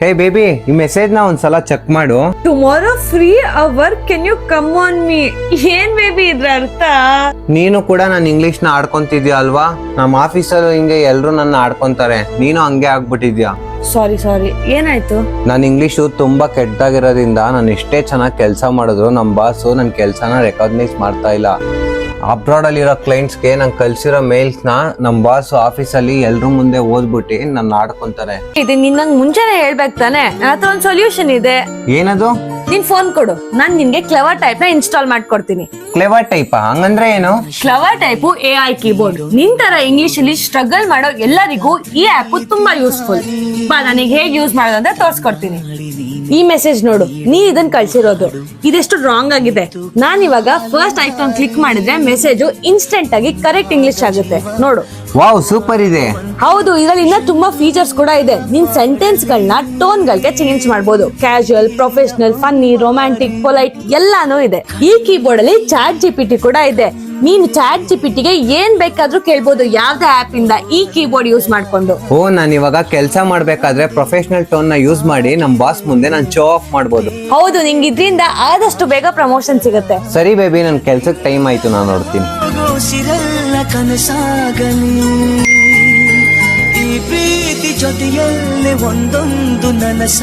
Hey baby, ಈ message ನ ಒಂದ್ಸಲ ಚೆಕ್ ಮಾಡು. Tomorrow free hour, can you come on me? ಏನ್ ಬೇಬಿ ಇದ್ರ ಅರ್ಥ? ನೀನು ಕೂಡ ನಾನು ಇಂಗ್ಲಿಷ್ ನ ಆಡ್ಕೊಂತಿದ್ಯಾ ಅಲ್ವಾ? ನಮ್ಮ ಆಫೀಸಲ್ಲೂ ಹಿಂಗೆ ಎಲ್ರು ನನ್ನ ಆಡ್ಕೊಂತಾರೆ, ನೀನು ಹಂಗೆ ಆಗ್ಬಿಟ್ಟಿದ್ಯಾ. ಸಾರಿ ಏನಾಯ್ತು? ನಾನು ಇಂಗ್ಲಿಷು ತುಂಬಾ ಕೆಟ್ಟದಾಗಿರೋದ್ರಿಂದ ನಾನು ಎಷ್ಟೇ ಚೆನ್ನಾಗಿ ಕೆಲಸ ಮಾಡಿದ್ರು ನಮ್ಮ ಬಾಸು ನನ್ನ ಕೆಲಸನ ರೆಕಾಗ್ನೈಸ್ ಮಾಡ್ತಾ ಇಲ್ಲ. ಅಬ್ರಾಡ್ ಅಲ್ಲಿರೋ ಕ್ಲೈಂಟ್ಸ್ಗೆ ನಂಗೆ ಕಳ್ಸಿರೋ ಮೇಲ್ಸ್ ನ ನಮ್ಮ ಬಾಸ್ ಆಫೀಸಲ್ಲಿ ಎಲ್ರು ಮುಂದೆ ಓದ್ಬಿಟ್ಟು ನನ್ನ ಆಡ್ಕೊಂತಾರೆ. ಇದು ನಿನ್ನಂಗ್ ಮುಂಚೆನೆ ಹೇಳ್ಬೇಕು ತಾನೆ, ನನ್ನ ಹತ್ರ ಒಂದ್ ಸೊಲ್ಯೂಷನ್ ಇದೆ. ಏನದು? ನಿನ್ ಫೋನ್ ಕೊಡು, ನಾನ್ ನಿನ್ಗೆ ಕ್ಲೆವರ್ ಟೈಪ್ ನ ಇನ್ಸ್ಟಾಲ್ ಮಾಡ್ಕೊಡ್ತೀನಿ. ಕ್ಲೆವರ್ ಟೈಪ್ ಹಂಗಂದ್ರೆ ಏನು? Clever type AI keyboard. ನಿನ್ ತರ ಇಂಗ್ಲಿಷ್ ಅಲ್ಲಿ ಸ್ಟ್ರಗಲ್ ಮಾಡೋ ಎಲ್ಲರಿಗೂ ಈ ಆಪ್ ತುಂಬಾ ಯೂಸ್ಫುಲ್. ಬಾ, ನನಗೆ ಹೇಗೆ ಯೂಸ್ ಮಾಡೋದು ಅಂತ ತೋರ್ಸ್ಕೊಡ್ತೀನಿ. ಈ ಮೆಸೇಜ್ ನೋಡು, ನೀ ಇದನ್ನ ಕಳ್ಸಿರೋದು. ಇದೆಷ್ಟು ರಾಂಗ್ ಆಗಿದೆ. ನಾನ್ ಇವಾಗ ಫಸ್ಟ್ ಐಕಾನ್ ಕ್ಲಿಕ್ ಮಾಡಿದ್ರೆ ಮೆಸೇಜ್ ಇನ್ಸ್ಟೆಂಟ್ ಆಗಿ ಕರೆಕ್ಟ್ ಇಂಗ್ಲಿಷ್ ಆಗುತ್ತೆ ನೋಡು. ವಾವ್, ಸೂಪರ್ ಇದೆ. ಹೌದು, ಇದರಲ್ಲಿ ಇನ್ನ ತುಂಬಾ ಫೀಚರ್ಸ್ ಕೂಡ ಇದೆ. ನಿನ್ ಸೆಂಟೆನ್ಸ್ ಗಳನ್ನ ಟೋನ್ ಗಳಿಗೆ ಚೇಂಜ್ ಮಾಡಬಹುದು. Casual, professional, funny, romantic, polite ಎಲ್ಲಾನು ಇದೆ. ಈ ಕೀಬೋರ್ಡ್ ಅಲ್ಲಿ ಚಾಟ್ GPT ಕೂಡ ಇದೆ. ನೀನು ಚಾಟ್ GPTಗೆ ಏನ್ ಬೇಕಾದ್ರೂ ಕೇಳ್ಬೋದು ಯಾವ್ದೇ ಆಪ್ ಇಂದ ಈ ಕೀಬೋರ್ಡ್ ಯೂಸ್ ಮಾಡ್ಕೊಂಡು. ಓ, ನಾನು ಇವಾಗ ಕೆಲಸ ಮಾಡ್ಬೇಕಾದ್ರೆ ಪ್ರೊಫೆಷನಲ್ ಟೋನ್ ನ ಯೂಸ್ ಮಾಡಿ ನಮ್ ಬಾಸ್ ಮುಂದೆ ನಾನು ಶೋ ಆಫ್ ಮಾಡ್ಬೋದು. ಹೌದು, ನಿಂಗೆ ಇದ್ರಿಂದ ಆದಷ್ಟು ಬೇಗ ಪ್ರಮೋಷನ್ ಸಿಗುತ್ತೆ. ಸರಿ ಬೇಬಿ, ನನ್ ಕೆಲ್ಸಕ್ಕೆ ಟೈಮ್ ಆಯ್ತು, ನಾನು ನೋಡ್ತೀನಿ. ಈ ಪ್ರೀತಿ ಜೊತೆಯಲ್ಲಿ ಒಂದೊಂದು ನನಸ